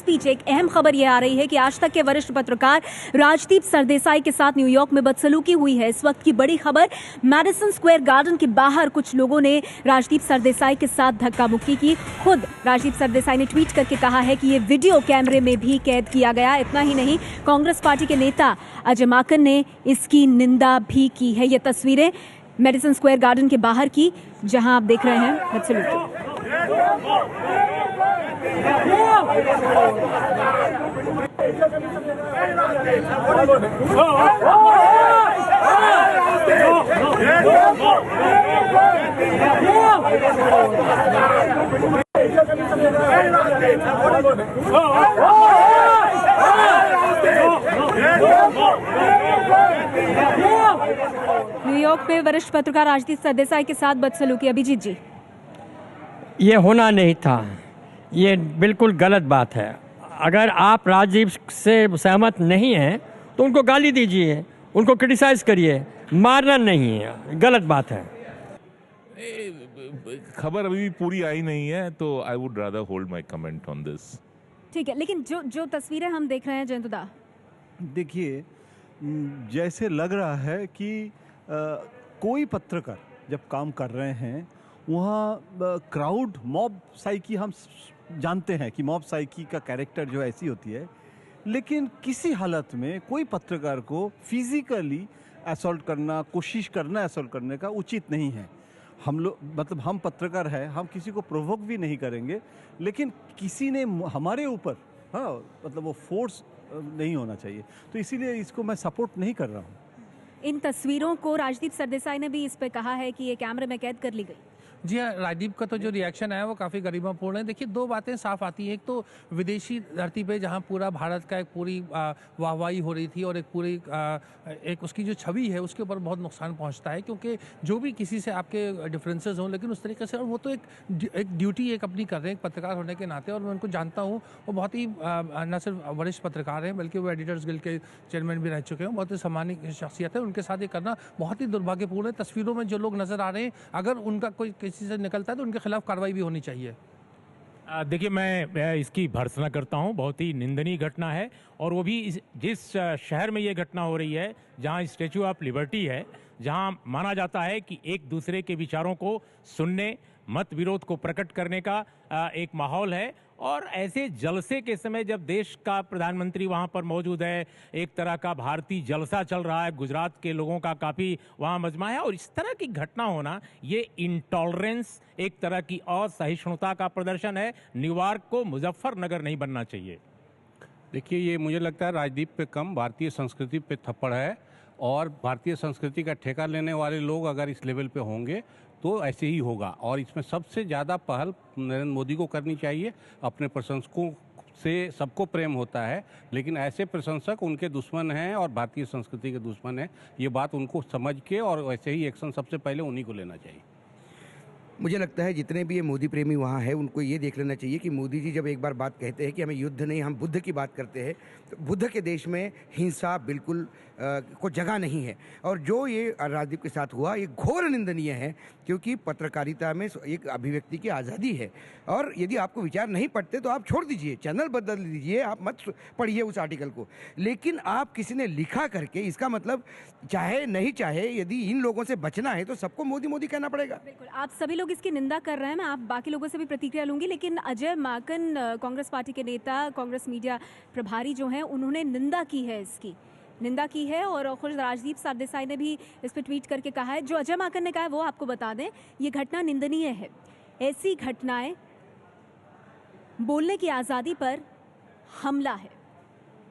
बीच एक अहम खबर यह आ रही है कि आज तक के वरिष्ठ पत्रकार राजदीप सरदेसाई के साथ न्यूयॉर्क में बदसलूकी हुई है। इस वक्त की बड़ी खबर, मैडिसन स्क्वायर गार्डन के बाहर कुछ लोगों ने राजदीप सरदेसाई के साथ धक्का मुक्की की। खुद राजदीप सरदेसाई ने ट्वीट करके कहा है कि ये वीडियो कैमरे में भी कैद किया गया। इतना ही नहीं, कांग्रेस पार्टी के नेता अजय माकन ने इसकी निंदा भी की है। ये तस्वीरें मैडिसन स्क्वायर गार्डन के बाहर की, जहां आप देख रहे हैं बदसलूकी। न्यूयॉर्क में वरिष्ठ पत्रकार राजदीप सरदेसाई के साथ बदसलूकी। अभिजीत जी, ये होना नहीं था, ये बिल्कुल गलत बात है। अगर आप राजदीप से सहमत नहीं हैं तो उनको गाली दीजिए, उनको क्रिटिसाइज करिए, मारना नहीं है, गलत बात है। खबर अभी भी पूरी आई नहीं है, तो I would rather hold my comment on this. ठीक है, लेकिन जो तस्वीरें हम देख रहे हैं जयंतदा, देखिए जैसे लग रहा है कि कोई पत्रकार जब काम कर रहे हैं वहाँ क्राउड मॉब साइकी, हम जानते हैं कि मॉब साइकी का कैरेक्टर जो ऐसी होती है, लेकिन किसी हालत में कोई पत्रकार को फिजिकली असॉल्ट करना, कोशिश करना असॉल्ट करने का उचित नहीं है। हम लोग मतलब हम पत्रकार हैं, हम किसी को प्रोवोक भी नहीं करेंगे, लेकिन किसी ने हमारे ऊपर मतलब वो फोर्स नहीं होना चाहिए, तो इसीलिए इसको मैं सपोर्ट नहीं कर रहा हूँ। इन तस्वीरों को राजदीप सरदेसाई ने भी इस पे कहा है कि ये कैमरे में कैद कर ली गई। जी हाँ, राजदीप का तो जो रिएक्शन है वो काफ़ी गरिमापूर्ण है। देखिए, दो बातें साफ आती हैं। एक तो विदेशी धरती पे जहाँ पूरा भारत का एक पूरी वाहवाही हो रही थी और एक पूरी एक उसकी जो छवि है उसके ऊपर बहुत नुकसान पहुँचता है, क्योंकि जो भी किसी से आपके डिफरेंसेस हों, लेकिन उस तरीके से, और वो तो एक ड्यूटी एक अपनी कर रहे हैं एक पत्रकार होने के नाते, और मैं उनको जानता हूँ। वो बहुत ही न सिर्फ वरिष्ठ पत्रकार हैं बल्कि वो एडिटर्स गिल्ड के चेयरमैन भी रह चुके हैं, बहुत ही सम्मानित शख्सियत है। उनके साथ ये करना बहुत ही दुर्भाग्यपूर्ण है। तस्वीरों में जो लोग नज़र आ रहे हैं, अगर उनका कोई किसी से निकलता है तो उनके खिलाफ कार्रवाई भी होनी चाहिए। देखिए, मैं इसकी भर्त्सना करता हूं, बहुत ही निंदनीय घटना है, और वो भी जिस शहर में ये घटना हो रही है, जहां स्टैचू ऑफ लिबर्टी है, जहां माना जाता है कि एक दूसरे के विचारों को सुनने, मत विरोध को प्रकट करने का एक माहौल है। और ऐसे जलसे के समय जब देश का प्रधानमंत्री वहां पर मौजूद है, एक तरह का भारतीय जलसा चल रहा है, गुजरात के लोगों का काफ़ी वहां मजमा है, और इस तरह की घटना होना, ये इंटॉलरेंस, एक तरह की असहिष्णुता का प्रदर्शन है। न्यूयॉर्क को मुजफ्फरनगर नहीं बनना चाहिए। देखिए, ये मुझे लगता है राजदीप पे कम भारतीय संस्कृति पे थप्पड़ है, और भारतीय संस्कृति का ठेका लेने वाले लोग अगर इस लेवल पे होंगे तो ऐसे ही होगा। और इसमें सबसे ज़्यादा पहल नरेंद्र मोदी को करनी चाहिए। अपने प्रशंसकों से सबको प्रेम होता है, लेकिन ऐसे प्रशंसक उनके दुश्मन हैं और भारतीय संस्कृति के दुश्मन हैं। ये बात उनको समझ के और वैसे ही एक्शन सबसे पहले उन्हीं को लेना चाहिए। मुझे लगता है जितने भी ये मोदी प्रेमी वहाँ हैं उनको ये देख लेना चाहिए कि मोदी जी जब एक बार बात कहते हैं कि हमें युद्ध नहीं, हम बुद्ध की बात करते हैं, तो बुद्ध के देश में हिंसा बिल्कुल को जगह नहीं है। और जो ये राजदीप के साथ हुआ, ये घोर निंदनीय है, क्योंकि पत्रकारिता में एक अभिव्यक्ति की आज़ादी है। और यदि आपको विचार नहीं पड़ते तो आप छोड़ दीजिए, चैनल बदल दीजिए, आप मत पढ़िए उस आर्टिकल को। लेकिन आप किसी ने लिखा करके, इसका मतलब चाहे नहीं चाहे, यदि इन लोगों से बचना है तो सबको मोदी मोदी कहना पड़ेगा। बिल्कुल, आप सभी लोग इसकी निंदा कर रहे हैं, मैं आप बाकी लोगों से भी प्रतिक्रिया लूंगी, लेकिन अजय माकन, कांग्रेस पार्टी के नेता, कांग्रेस मीडिया प्रभारी जो हैं, उन्होंने निंदा की है, इसकी निंदा की है। और खुद राजदीप सरदेसाई ने भी इस पर ट्वीट करके कहा है। जो अजय माकन ने कहा है वो आपको बता दें, ये घटना निंदनीय है। ऐसी घटनाएं बोलने की आज़ादी पर हमला है।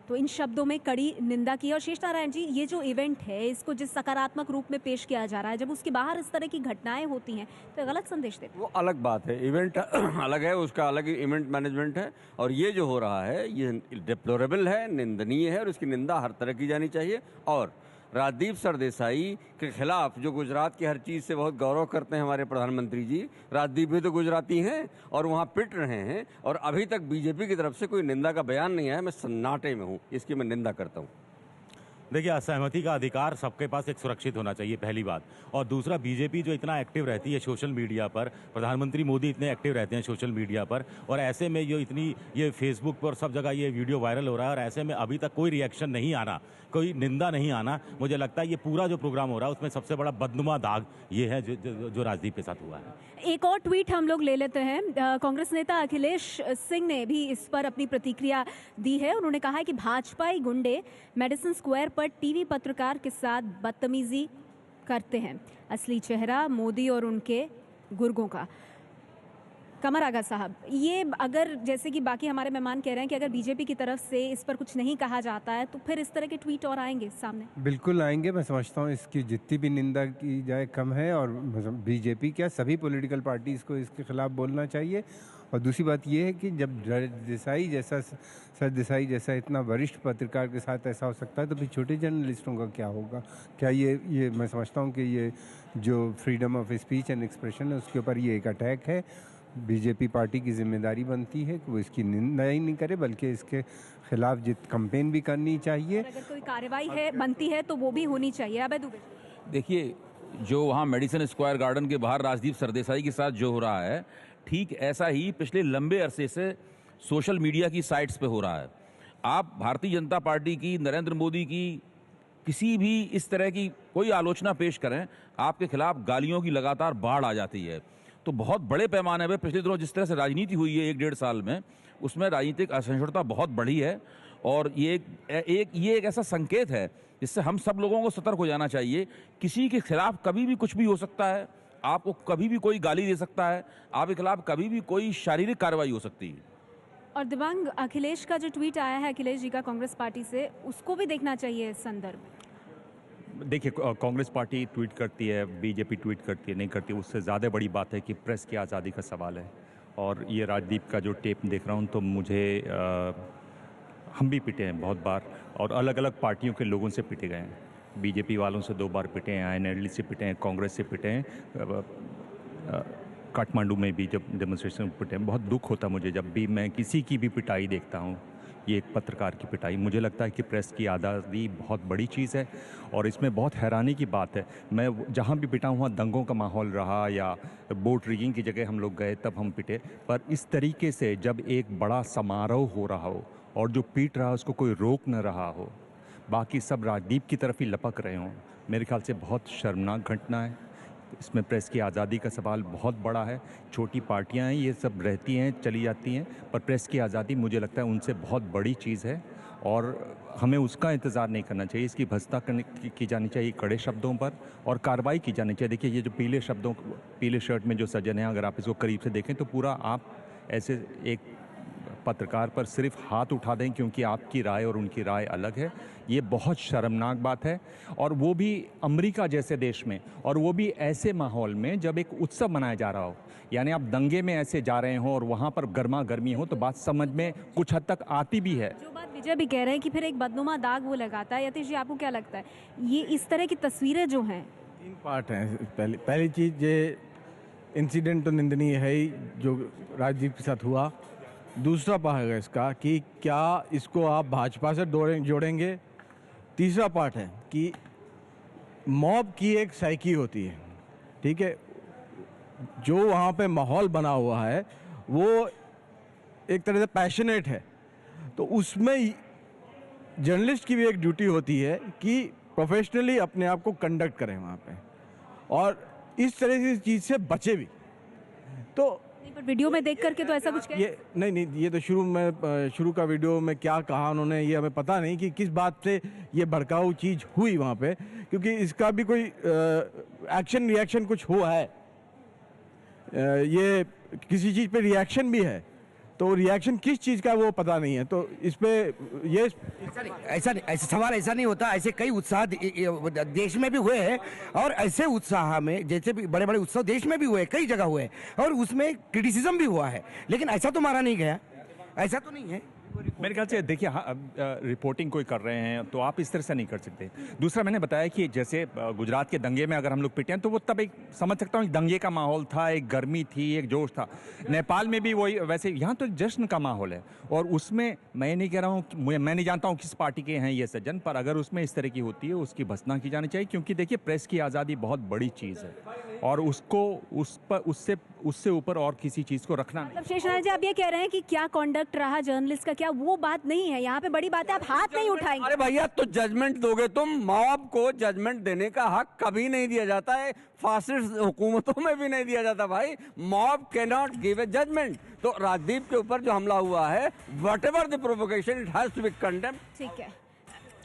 तो इन शब्दों में कड़ी निंदा की। और शेष नारायण जी, ये जो इवेंट है, इसको जिस सकारात्मक रूप में पेश किया जा रहा है, जब उसके बाहर इस तरह की घटनाएं होती हैं तो गलत संदेश देते हैं। वो अलग बात है, इवेंट अलग है, उसका अलग इवेंट मैनेजमेंट है। और ये जो हो रहा है ये डिप्लोरेबल है, निंदनीय है, और इसकी निंदा हर तरह की जानी चाहिए। और राजदीप सरदेसाई के खिलाफ, जो गुजरात की हर चीज़ से बहुत गौरव करते हैं हमारे प्रधानमंत्री जी, राजदीप भी तो गुजराती हैं और वहाँ पिट रहे हैं, और अभी तक बीजेपी की तरफ से कोई निंदा का बयान नहीं आया। मैं सन्नाटे में हूँ, इसकी मैं निंदा करता हूँ। देखिए, असहमति का अधिकार सबके पास एक सुरक्षित होना चाहिए, पहली बात। और दूसरा, बीजेपी जो इतना एक्टिव रहती है सोशल मीडिया पर, प्रधानमंत्री मोदी इतने एक्टिव रहते हैं सोशल मीडिया पर, और ऐसे में ये फेसबुक पर सब जगह ये वीडियो वायरल हो रहा है, और ऐसे में अभी तक कोई रिएक्शन नहीं आना, कोई निंदा नहीं आना, मुझे लगता है ये पूरा जो प्रोग्राम हो रहा है उसमें सबसे बड़ा बदनुमा दाग ये है जो राजदीप के साथ हुआ है। एक और ट्वीट हम लोग ले लेते हैं। कांग्रेस नेता अखिलेश सिंह ने भी इस पर अपनी प्रतिक्रिया दी है। उन्होंने कहा है कि भाजपाई गुंडे मेडिसिन स्क्वायर पर टीवी पत्रकार के साथ बदतमीजी करते हैं, असली चेहरा मोदी और उनके गुर्गों का। कमर आगा साहब, ये अगर जैसे कि बाकी हमारे मेहमान कह रहे हैं कि अगर बीजेपी की तरफ से इस पर कुछ नहीं कहा जाता है तो फिर इस तरह के ट्वीट और आएंगे सामने? बिल्कुल आएंगे। मैं समझता हूँ इसकी जितनी भी निंदा की जाए कम है, और बीजेपी क्या सभी पॉलिटिकल पार्टीज़ को इसके खिलाफ बोलना चाहिए। और दूसरी बात यह है कि जब सर देसाई जैसा इतना वरिष्ठ पत्रकार के साथ ऐसा हो सकता है तो फिर छोटे जर्नलिस्टों का क्या होगा? क्या ये मैं समझता हूँ कि ये जो freedom of speech and expression है उसके ऊपर ये एक अटैक है। बीजेपी पार्टी की जिम्मेदारी बनती है कि वो इसकी निंदा ही नहीं करे, बल्कि इसके खिलाफ कंपेन भी करनी चाहिए। अगर कोई कार्रवाई बनती है तो वो भी होनी चाहिए। अब देखिए, जो वहाँ मेडिसिन स्क्वायर गार्डन के बाहर राजदीप सरदेसाई के साथ जो हो रहा है, ठीक ऐसा ही पिछले लंबे अरसे से सोशल मीडिया की साइट्स पे हो रहा है। आप भारतीय जनता पार्टी की, नरेंद्र मोदी की किसी भी इस तरह की कोई आलोचना पेश करें, आपके खिलाफ गालियों की लगातार बाढ़ आ जाती है। तो बहुत बड़े पैमाने पर पिछले दिनों जिस तरह से राजनीति हुई है 1-1.5 साल में, उसमें राजनीतिक असहिष्णुता बहुत बढ़ी है। और ये एक ऐसा संकेत है जिससे हम सब लोगों को सतर्क हो जाना चाहिए। किसी के खिलाफ कभी भी कुछ भी हो सकता है, आपको कभी भी कोई गाली दे सकता है, आपके खिलाफ कभी भी कोई शारीरिक कार्रवाई हो सकती है। और दिव्यांग, अखिलेश का जो ट्वीट आया है अखिलेश जी का कांग्रेस पार्टी से, उसको भी देखना चाहिए इस संदर्भ में। देखिए, कांग्रेस पार्टी ट्वीट करती है, बीजेपी ट्वीट करती है, नहीं करती, उससे ज़्यादा बड़ी बात है कि प्रेस की आज़ादी का सवाल है। और ये राजदीप का जो टेप देख रहा हूँ तो मुझे हम भी पिटे हैं बहुत बार, और अलग अलग पार्टियों के लोगों से पिटे गए हैं। बीजेपी वालों से 2 बार पिटे हैं, INLD से पिटे हैं, कांग्रेस से पिटे हैं, काठमांडू में भी जब डेमोन्स्ट्रेशन पिटे हैं। बहुत दुख होता मुझे जब भी मैं किसी की भी पिटाई देखता हूँ, ये एक पत्रकार की पिटाई। मुझे लगता है कि प्रेस की आज़ादी बहुत बड़ी चीज़ है, और इसमें बहुत हैरानी की बात है, मैं जहाँ भी पिटा हुआ दंगों का माहौल रहा या बोट रिगिंग की जगह हम लोग गए तब हम पिटे, पर इस तरीके से जब एक बड़ा समारोह हो रहा हो और जो पीट रहा उसको कोई रोक न रहा हो, बाकी सब राजदीप की तरफ ही लपक रहे हों, मेरे ख्याल से बहुत शर्मनाक घटना है। इसमें प्रेस की आज़ादी का सवाल बहुत बड़ा है। छोटी पार्टियां हैं, ये सब रहती हैं, चली जाती हैं, पर प्रेस की आज़ादी मुझे लगता है उनसे बहुत बड़ी चीज़ है, और हमें उसका इंतज़ार नहीं करना चाहिए। इसकी भत्सना की जानी चाहिए कड़े शब्दों पर, और कार्रवाई की जानी चाहिए। देखिए, ये जो पीले शर्ट में जो सज्जन हैं, अगर आप इसको करीब से देखें तो पूरा आप ऐसे एक पत्रकार पर सिर्फ हाथ उठा दें क्योंकि आपकी राय और उनकी राय अलग है, ये बहुत शर्मनाक बात है। और वो भी अमेरिका जैसे देश में, और वो भी ऐसे माहौल में जब एक उत्सव मनाया जा रहा हो। यानी आप दंगे में ऐसे जा रहे हो और वहाँ पर गर्मा गर्मी हो तो बात समझ में कुछ हद तक आती भी है। जो बात विजय भी कह रहे हैं कि फिर एक बदनुमा दाग वो लगाता है। यतीश जी, आपको क्या लगता है, ये इस तरह की तस्वीरें जो हैं? 3 पार्ट हैं। पहली चीज़, ये इंसिडेंट तो निंदनीय है ही जो राजदीप के साथ हुआ। दूसरा पार्ट है इसका कि क्या इसको आप भाजपा से जोड़ेंगे। तीसरा पार्ट है कि मॉब की एक साइकी होती है, ठीक है, जो वहाँ पे माहौल बना हुआ है वो एक तरह से पैशनेट है, तो उसमें जर्नलिस्ट की भी एक ड्यूटी होती है कि प्रोफेशनली अपने आप को कंडक्ट करें वहाँ पे, और इस तरह की चीज़ से बचे भी। तो पर वीडियो में देख करके तो ऐसा कुछ ये नहीं, ये तो शुरू का वीडियो में क्या कहा उन्होंने ये हमें पता नहीं कि किस बात से ये भड़काऊ चीज़ हुई वहाँ पे, क्योंकि इसका भी कोई एक्शन रिएक्शन कुछ हुआ है, ये किसी चीज़ पे रिएक्शन भी है, तो रिएक्शन किस चीज़ का वो पता नहीं है। तो इस पे ये ऐसा सवाल ऐसा नहीं होता। ऐसे कई उत्साह देश में भी हुए हैं, और ऐसे उत्साह में जैसे भी बड़े बड़े उत्सव देश में भी हुए, कई जगह हुए, और उसमें क्रिटिसिज्म भी हुआ है, लेकिन ऐसा तो मारा नहीं गया, ऐसा तो नहीं है। मेरे ख्याल से देखिए रिपोर्टिंग कोई कर रहे हैं तो आप इस तरह से नहीं कर सकते। दूसरा मैंने बताया कि जैसे गुजरात के दंगे में अगर हम लोग पिटे हैं तो वो तब एक समझ सकता हूँ एक दंगे का माहौल था, एक गर्मी थी, एक जोश था। नेपाल में भी वही वैसे, यहाँ तो एक जश्न का माहौल है और उसमें मैं नहीं कह रहा हूँ, मैं नहीं जानता हूँ किस पार्टी के हैं ये सज्जन, पर अगर उसमें इस तरह की होती है उसकी भर्त्सना की जानी चाहिए, क्योंकि देखिए प्रेस की आज़ादी बहुत बड़ी चीज़ है और उसको उससे ऊपर और किसी चीज़ को रखना नहीं। शेषनाथ जी, आप ये कह रहे हैं कि क्या कॉन्डक्ट रहा जर्नलिस्ट का, क्या वो बात नहीं है? यहाँ पे बड़ी बात है, आप हाथ नहीं उठाएंगे। अरे भैया, तो जजमेंट दोगे तुम? मॉब को जजमेंट देने का हक कभी नहीं दिया जाता है, फासिस्ट हुकूमतों में भी नहीं दिया जाता भाई। Mob can not give a judgement. तो राजदीप के ऊपर जो हमला हुआ है, whatever the provocation, it has to be condemned. ठीक है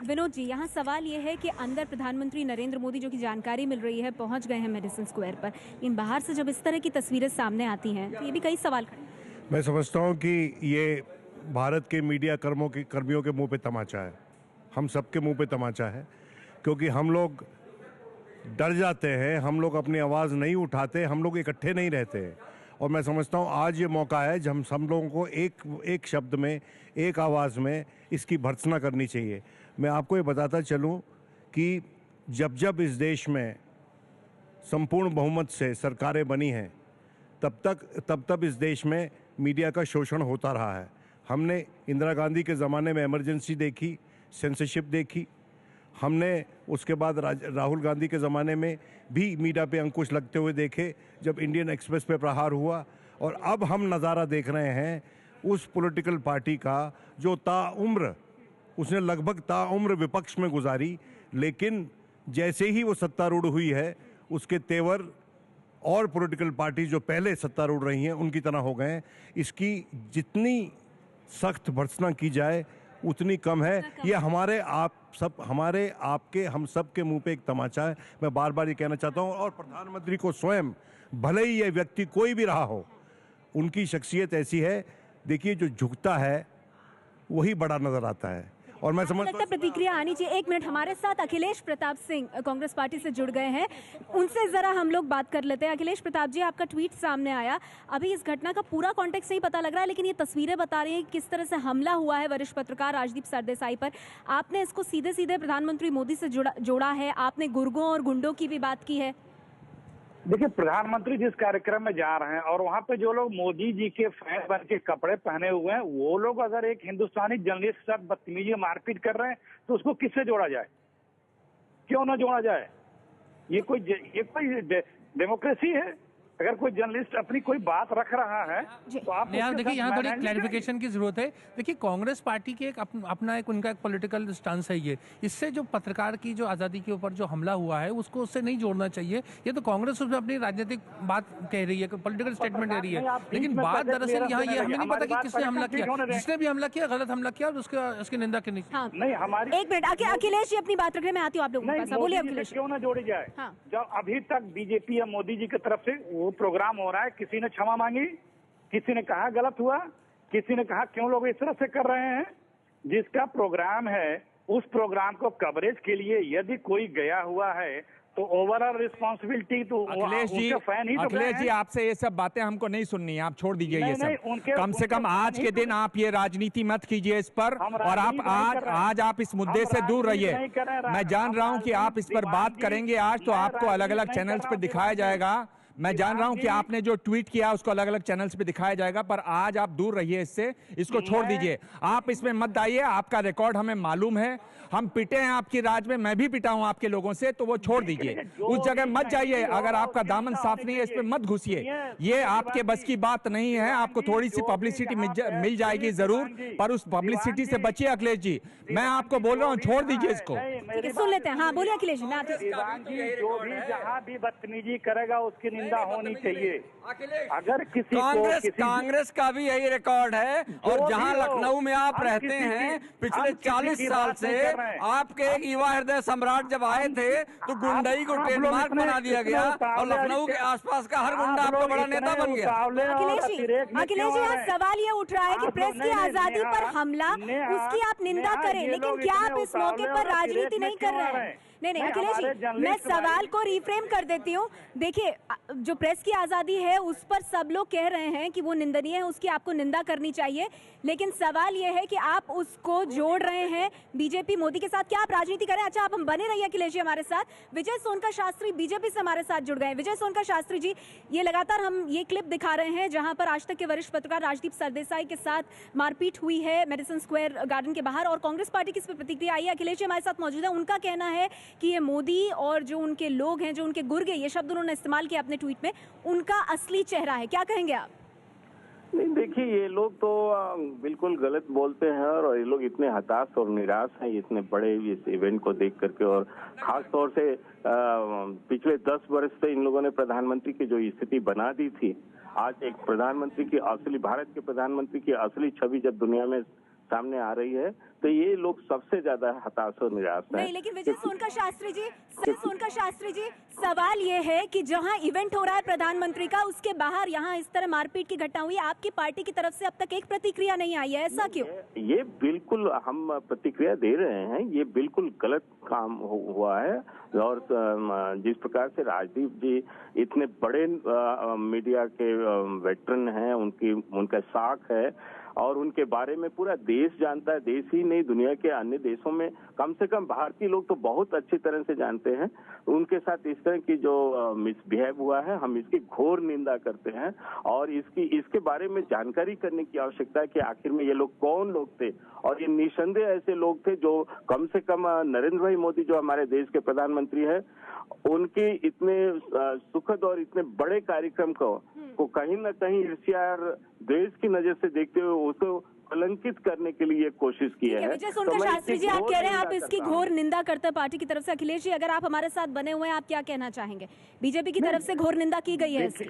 विनोद जी, यहाँ सवाल ये है कि अंदर प्रधानमंत्री नरेंद्र मोदी, जो कि जानकारी मिल रही है, पहुंच गए हैं मेडिसिन स्क्वायर पर, इन बाहर से जब इस तरह की तस्वीरें सामने आती हैं तो ये भी कई सवाल खड़े हैं। मैं समझता हूँ कि ये भारत के मीडिया कर्मियों के मुंह पे तमाचा है, हम सबके मुंह पे तमाचा है, क्योंकि हम लोग डर जाते हैं, हम लोग अपनी आवाज़ नहीं उठाते, हम लोग इकट्ठे नहीं रहते हैं। और मैं समझता हूँ आज ये मौका है जब हम सब लोगों को एक शब्द में, एक आवाज़ में इसकी भर्त्सना करनी चाहिए। मैं आपको ये बताता चलूँ कि जब इस देश में संपूर्ण बहुमत से सरकारें बनी हैं तब इस देश में मीडिया का शोषण होता रहा है। हमने इंदिरा गांधी के ज़माने में इमरजेंसी देखी, सेंसरशिप देखी, हमने उसके बाद राहुल गांधी के ज़माने में भी मीडिया पे अंकुश लगते हुए देखे जब इंडियन एक्सप्रेस पे प्रहार हुआ, और अब हम नज़ारा देख रहे हैं उस पॉलिटिकल पार्टी का जो उसने लगभग ताउम्र विपक्ष में गुजारी, लेकिन जैसे ही वो सत्तारूढ़ हुई है उसके तेवर और पॉलिटिकल पार्टी जो पहले सत्तारूढ़ रही हैं उनकी तरह हो गए हैं। इसकी जितनी सख्त भर्त्सना की जाए उतनी कम है। ये हमारे आपके हम सब के मुंह पे एक तमाचा है। मैं बार बार ये कहना चाहता हूँ, और प्रधानमंत्री को स्वयं, भले ही ये व्यक्ति कोई भी रहा हो, उनकी शख्सियत ऐसी है, देखिए जो झुकता है वही बड़ा नजर आता है। और मैं समझता हूं प्रतिक्रिया आनी चाहिए। एक मिनट, हमारे साथ अखिलेश प्रताप सिंह कांग्रेस पार्टी से जुड़ गए हैं, उनसे जरा हम लोग बात कर लेते हैं। अखिलेश प्रताप जी, आपका ट्वीट सामने आया, अभी इस घटना का पूरा कॉन्टेक्स्ट नहीं पता लग रहा है, लेकिन ये तस्वीरें बता रही हैं किस तरह से हमला हुआ है वरिष्ठ पत्रकार राजदीप सरदेसाई पर। आपने इसको सीधे सीधे प्रधानमंत्री मोदी से जोड़ा है, आपने गुर्गों और गुंडों की भी बात की है। देखिए, प्रधानमंत्री जिस कार्यक्रम में जा रहे हैं और वहाँ पे जो लोग मोदी जी के फैन बन के कपड़े पहने हुए हैं, वो लोग अगर एक हिंदुस्तानी जर्नलिस्ट के साथ बदतमीजी मारपीट कर रहे हैं तो उसको किससे जोड़ा जाए? क्यों ना जोड़ा जाए? ये कोई डेमोक्रेसी है? अगर कोई जर्नलिस्ट अपनी कोई बात रख रहा है तो आप देखिए, यहाँ थोड़ी क्लैरिफिकेशन की जरूरत है। देखिए, कांग्रेस पार्टी के अपना उनका एक पॉलिटिकल स्टांस है ये। इससे जो पत्रकार की जो आज़ादी के ऊपर जो हमला हुआ है उसको उससे नहीं जोड़ना चाहिए। ये तो कांग्रेस उसमें अपनी राजनीतिक बात कह रही है, पॉलिटिकल स्टेटमेंट दे रही है, लेकिन बात दरअसल यहाँ ये हमें नहीं पता कि किसने हमला किया। जिसने भी हमला किया गलत हमला किया और उसकी निंदा करनी नहीं। हमारी एक मिनट, अखिलेश जी अपनी बात रखने में आती हूँ आप लोगों के पास, बोलिए अखिलेश। क्यों ना जोड़ी जाए? जब अभी तक बीजेपी या मोदी जी की तरफ से वो प्रोग्राम हो रहा है, किसी ने क्षमा मांगी, किसी ने कहा गलत हुआ, किसी ने कहा क्यों लोग इस तरह से कर रहे हैं? जिसका प्रोग्राम है उस प्रोग्राम को कवरेज के लिए यदि कोई गया हुआ है तो ओवरऑल रिस्पॉन्सिबिलिटी तो अखिलेश जी आपसे ये सब बातें हमको नहीं सुननी है, आप छोड़ दीजिए ये सब। कम से कम आज के दिन आप ये राजनीति मत कीजिए इस पर, और आप आज आप इस मुद्दे से दूर रहिए। मैं जान रहा हूँ कि आप इस पर बात करेंगे आज, तो आपको अलग अलग चैनल्स पर दिखाया जाएगा। मैं जान रहा हूं कि आपने जो ट्वीट किया उसको अलग अलग चैनल्स पे दिखाया जाएगा, पर आज आप दूर रहिए इससे, इसको छोड़ दीजिए। आप इसमें मत आइए, आपका रिकॉर्ड हमें मालूम है, हम पिटे हैं आपकी राज में, मैं भी पिटा हूं आपके लोगों से, तो वो छोड़ दीजिए, उस जगह मत जाइए। अगर आपका दामन साफ नहीं है इस पे मत घुसिए, ये आपके बस की बात नहीं है। आपको थोड़ी सी पब्लिसिटी मिल जाएगी जरूर, पर उस पब्लिसिटी से बचिए अखिलेश जी। मैं आपको बोल रहा हूँ, छोड़ दीजिए इसको। सुन लेते हैं, हाँ बोलिए अखिलेश जी। जो भी जहाँ भी बदतमीजी करेगा उसकी निंदा होनी चाहिए। अगर किसी कांग्रेस का भी यही रिकॉर्ड है, और जहां लखनऊ में आप रहते हैं पिछले 40 साल से, आपके एक युवा हृदय सम्राट जब आए थे तो गुंडई को ट्रेडमार्क बना दिया गया, और लखनऊ के आसपास का हर गुंडा आपका बड़ा नेता बन गया। अखिलेश जी, यहाँ सवाल ये उठ रहा है कि प्रेस की आजादी पर हमला, उसकी आप निंदा करें, लेकिन क्या आप इस मौके पर राजनीति नहीं कर रहे हैं? नहीं अखिलेश जी, मैं सवाल को रिफ्रेम कर देती हूँ। देखिए, जो प्रेस की आज़ादी है उस पर सब लोग कह रहे हैं कि वो निंदनीय है, उसकी आपको निंदा करनी चाहिए, लेकिन सवाल ये है कि आप उसको जोड़ रहे हैं बीजेपी मोदी के साथ। क्या आप राजनीति करें? अच्छा, आप हम बने रहिए अखिलेश जी हमारे साथ। विजय सोनका शास्त्री बीजेपी से हमारे साथ जुड़ गए। विजय सोनका शास्त्री जी, ये लगातार हम ये क्लिप दिखा रहे हैं जहां पर आज तक के वरिष्ठ पत्रकार राजदीप सरदेसाई के साथ मारपीट हुई है मेडिसन स्क्वायर गार्डन के बाहर, और कांग्रेस पार्टी की इस पर प्रतिक्रिया आई है। अखिलेश जी हमारे साथ मौजूद है। उनका कहना है कि ये मोदी और जो उनके लोग हैं, जो उनके गुर्गे, ये शब्द उन्होंने इस्तेमाल किया अपने ट्वीट में, उनका असली चेहरा है। क्या कहेंगे आप? नहीं, देखिए, ये लोग तो बिल्कुल गलत बोलते हैं और ये लोग इतने हताश और निराश हैं इतने बड़े इस इवेंट को देख करके, और खास तौर से पिछले 10 वर्ष से इन लोगों ने प्रधानमंत्री की जो स्थिति बना दी थी, आज एक प्रधानमंत्री की असली, भारत के प्रधानमंत्री की असली छवि जब दुनिया में सामने आ रही है, तो ये लोग सबसे ज्यादा हताश और निराश हैं। नहीं, लेकिन विजय सोनका शास्त्री जी, सवाल ये है कि जहां इवेंट हो रहा है प्रधानमंत्री का, उसके बाहर यहाँ इस तरह मारपीट की घटना हुई, आपकी पार्टी की तरफ से अब तक एक प्रतिक्रिया नहीं आई है, ऐसा क्यों? ये बिल्कुल हम प्रतिक्रिया दे रहे हैं, ये बिल्कुल गलत काम हुआ है। और जिस प्रकार से राजदीप जी इतने बड़े मीडिया के वेटरन हैं, उनका साख है और उनके बारे में पूरा देश जानता है, देश ही नहीं दुनिया के अन्य देशों में कम से कम भारतीय लोग तो बहुत अच्छी तरह से जानते हैं। उनके साथ इस तरह की जो मिसबिहेव हुआ है, हम इसकी घोर निंदा करते हैं और इसके बारे में जानकारी करने की आवश्यकता है कि आखिर में ये लोग कौन लोग थे। और ये निसंदेह ऐसे लोग थे जो कम से कम नरेंद्र भाई मोदी जो हमारे देश के प्रधानमंत्री है, उनके इतने सुखद और इतने बड़े कार्यक्रम को कहीं न कहीं ईर्ष्या और द्वेष की नजर से देखते हुए उसको कलंकित करने के लिए कोशिश की है। विजय सोनका शास्त्री जी, आप कह रहे हैं आप इसकी घोर निंदा करते हैं पार्टी की तरफ से। अखिलेश जी, अगर आप हमारे साथ बने हुए हैं, आप क्या कहना चाहेंगे? बीजेपी की तरफ से घोर निंदा की गई है इसकी।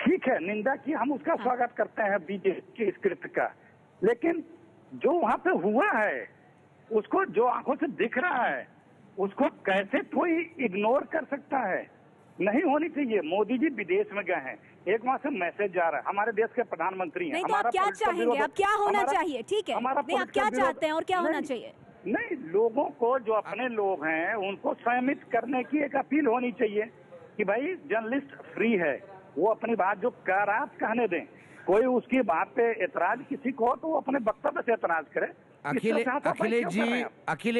ठीक है, निंदा की, हम उसका स्वागत करते हैं बीजेपी के इस कृत्य का, लेकिन जो वहाँ पे हुआ है उसको जो आंखों से दिख रहा है उसको कैसे कोई इग्नोर कर सकता है? नहीं होनी चाहिए। मोदी जी विदेश में गए हैं, एक वहाँ से मैसेज जा रहा है, हमारे देश के प्रधानमंत्री हैं। नहीं तो आप क्या चाहेंगे? आप क्या होना चाहिए? ठीक है, नहीं आप क्या चाहते हैं और क्या होना चाहिए? नहीं, लोगों को जो अपने लोग हैं उनको संयमित करने की एक अपील होनी चाहिए कि भाई जर्नलिस्ट फ्री है, वो अपनी बात जो कह रहा है आप कहने दें। कोई उसकी बात पे एतराज किसी को तो वो अपने वक्तव्य से एतराज करे। अखिलेश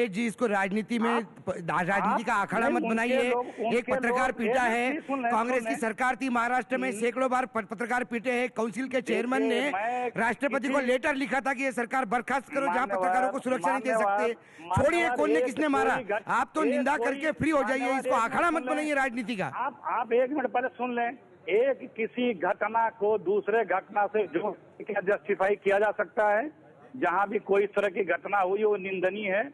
जी, इसको राजनीति में राजनीति का अखाड़ा मत बनाइए। एक पत्रकार पीटा है, कांग्रेस की सरकार थी महाराष्ट्र में, सैकड़ों बार पत्रकार पीटे हैं। काउंसिल के चेयरमैन ने राष्ट्रपति को लेटर लिखा था कि ये सरकार बर्खास्त करो जहां पत्रकारों को सुरक्षा नहीं दे सकते। छोड़िए कौन ने किसने मारा, आप तो निंदा करके फ्री हो जाइए, इसको अखाड़ा मत बनाइए राजनीति का। आप 1 मिनट पहले सुन लें, एक किसी घटना को दूसरे घटना से जो क्या जस्टिफाई किया जा सकता है? जहां भी कोई इस तरह की घटना हुई वो निंदनीय है।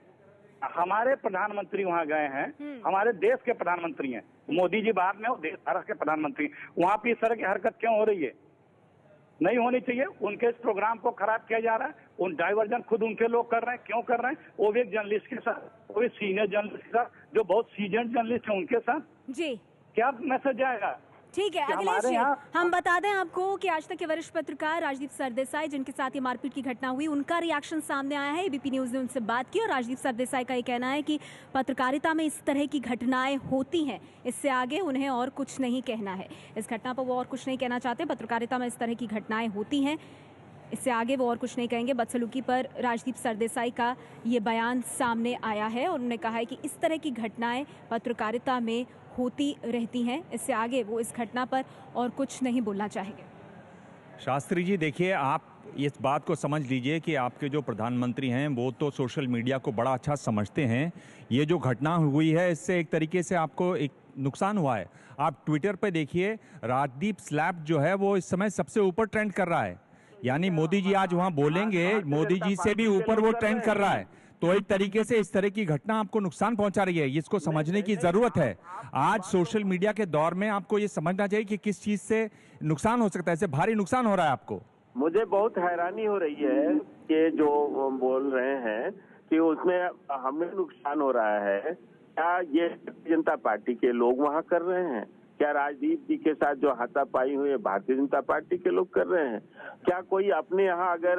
हमारे प्रधानमंत्री वहां गए हैं, हमारे देश के प्रधानमंत्री हैं, मोदी जी बाद में वो देश भर के प्रधानमंत्री, वहां पे इस तरह की हरकत क्यों हो रही है? नहीं होनी चाहिए। उनके इस प्रोग्राम को खराब किया जा रहा है, उन डाइवर्जन खुद उनके लोग कर रहे हैं। क्यों कर रहे हैं? वो भी एक जर्नलिस्ट के साथ, वो भी सीनियर जर्नलिस्ट के साथ, जो बहुत सीजन जर्नलिस्ट है उनके साथ जी क्या मैसेज जाएगा? ठीक है अखिलेश जी, हम बता दें आपको कि आज तक के वरिष्ठ पत्रकार राजदीप सरदेसाई, जिनके साथ ये मारपीट की घटना हुई, उनका रिएक्शन सामने आया है। एबीपी न्यूज ने उनसे बात की और राजदीप सरदेसाई का ये कहना है कि पत्रकारिता में इस तरह की घटनाएं होती हैं, इससे आगे उन्हें और कुछ नहीं कहना है। इस घटना पर वो और कुछ नहीं कहना चाहते। पत्रकारिता में इस तरह की घटनाएं होती हैं, इससे आगे वो और कुछ नहीं कहेंगे। बदसलूकी पर राजदीप सरदेसाई का ये बयान सामने आया है और उन्होंने कहा है कि इस तरह की घटनाएं पत्रकारिता में होती रहती हैं, इससे आगे वो इस घटना पर और कुछ नहीं बोलना चाहेंगे। शास्त्री जी, देखिए, आप इस बात को समझ लीजिए कि आपके जो प्रधानमंत्री हैं वो तो सोशल मीडिया को बड़ा अच्छा समझते हैं। ये जो घटना हुई है इससे एक तरीके से आपको एक नुकसान हुआ है। आप ट्विटर पे देखिए, राजदीप स्लैप जो है वो इस समय सबसे ऊपर ट्रेंड कर रहा है, यानी मोदी जी आज वहाँ बोलेंगे, मोदी जी से भी ऊपर वो ट्रेंड कर रहा है। तो एक तरीके से इस तरह की घटना आपको नुकसान पहुंचा रही है, इसको समझने की जरूरत है। आज सोशल मीडिया के दौर में आपको ये समझना चाहिए कि किस चीज से नुकसान हो सकता है, ऐसे भारी नुकसान हो रहा है आपको। मुझे बहुत हैरानी हो रही है कि जो बोल रहे हैं कि उसमें हमें नुकसान हो रहा है। क्या ये जनता पार्टी के लोग वहाँ कर रहे हैं? क्या राजदीप जी के साथ जो हाथापाई हुई है भारतीय जनता पार्टी के लोग कर रहे हैं? क्या कोई अपने यहाँ अगर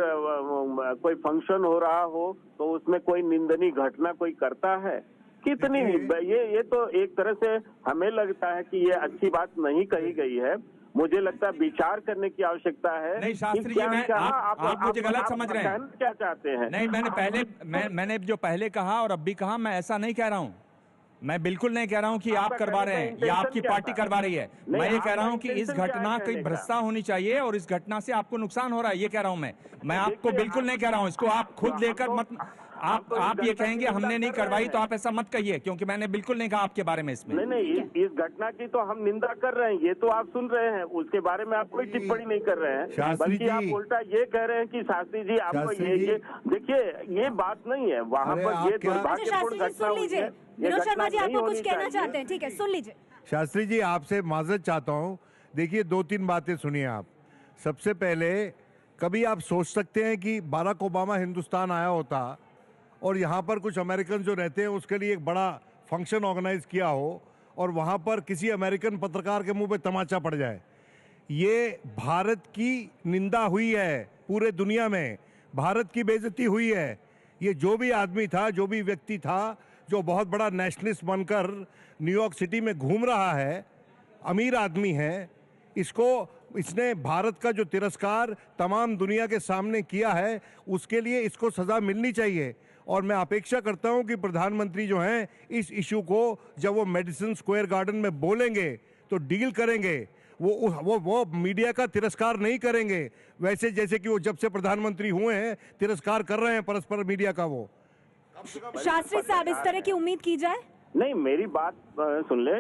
कोई फंक्शन हो रहा हो तो उसमें कोई निंदनीय घटना कोई करता है? कितनी ये तो एक तरह से हमें लगता है कि ये अच्छी बात नहीं कही गई है। मुझे लगता है विचार करने की आवश्यकता है। नहीं शास्त्री जी, आप मुझे गलत समझ रहे हैं। क्या चाहते हैं? नहीं, मैंने जो पहले कहा और अब भी कहा, मैं ऐसा नहीं कह रहा हूँ। मैं बिल्कुल नहीं कह रहा हूँ कि आप करवा रहे हैं या आपकी पार्टी करवा रही है। मैं ये कह रहा हूँ कि इस घटना की भ्रष्टता होनी चाहिए और इस घटना से आपको नुकसान हो रहा है, ये कह रहा हूँ मैं आपको बिल्कुल नहीं कह रहा हूँ। इसको आप खुद लेकर मत, आप ये कहेंगे हमने नहीं करवाई, तो आप ऐसा मत कहिए, क्योंकि मैंने बिल्कुल नहीं कहा आपके बारे में इसमें। नहीं, इस घटना की तो हम निंदा कर रहे हैं, ये तो आप सुन रहे हैं, उसके बारे में आप कोई टिप्पणी नहीं कर रहे हैं, बल्कि आप उल्टा ये कह रहे हैं कि शास्त्री जी आपको ये देखिए, ये बात नहीं है। वहाँ पर ये दुर्भाग्यपूर्ण घटना हुई है। विनोद शर्मा जी आपको कुछ कहना चाहते हैं? ठीक है, सुन लीजिए। शास्त्री जी, आपसे माजरत चाहता हूँ। देखिए, 2-3 बातें सुनिए आप। सबसे पहले, कभी आप सोच सकते हैं कि बाराक ओबामा हिंदुस्तान आया होता और यहाँ पर कुछ अमेरिकन जो रहते हैं उसके लिए एक बड़ा फंक्शन ऑर्गेनाइज किया हो और वहाँ पर किसी अमेरिकन पत्रकार के मुंह पे तमाचा पड़ जाए? ये भारत की निंदा हुई है, पूरे दुनिया में भारत की बेइज्जती हुई है। ये जो भी आदमी था, जो भी व्यक्ति था, जो बहुत बड़ा नेशनलिस्ट बनकर न्यूयॉर्क सिटी में घूम रहा है, अमीर आदमी है, इसने भारत का जो तिरस्कार तमाम दुनिया के सामने किया है, उसके लिए इसको सज़ा मिलनी चाहिए। और मैं अपेक्षा करता हूं कि प्रधानमंत्री जो हैं इस इशू को जब वो मेडिसन स्क्वायर गार्डन में बोलेंगे तो डील करेंगे। वो मीडिया का तिरस्कार नहीं करेंगे, वैसे जैसे कि वो जब से प्रधानमंत्री हुए हैं तिरस्कार कर रहे हैं परस्पर मीडिया का। वो शास्त्री साहब, इस तरह की उम्मीद की जाए? नहीं, मेरी बात सुन ले।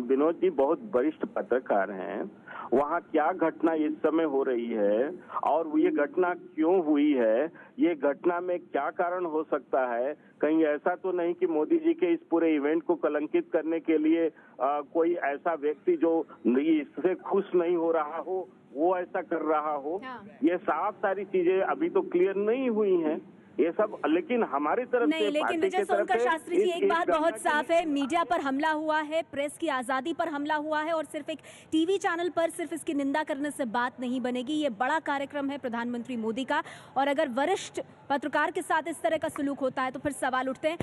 विनोद जी बहुत वरिष्ठ पत्रकार हैं। वहाँ क्या घटना इस समय हो रही है और ये घटना क्यों हुई है, ये घटना में क्या कारण हो सकता है? कहीं ऐसा तो नहीं कि मोदी जी के इस पूरे इवेंट को कलंकित करने के लिए कोई ऐसा व्यक्ति जो इससे खुश नहीं हो रहा हो वो ऐसा कर रहा हो? ये सारी चीजें अभी तो क्लियर नहीं हुई हैं ये सब, लेकिन हमारी तरफ नहीं, से लेकिन विजय सोनकर शास्त्री जी, एक बात बहुत साफ है, मीडिया पर हमला हुआ है, प्रेस की आजादी पर हमला हुआ है और सिर्फ एक टीवी चैनल पर सिर्फ इसकी निंदा करने से बात नहीं बनेगी। ये बड़ा कार्यक्रम है प्रधानमंत्री मोदी का, और अगर वरिष्ठ पत्रकार के साथ इस तरह का सलूक होता है तो फिर सवाल उठते हैं।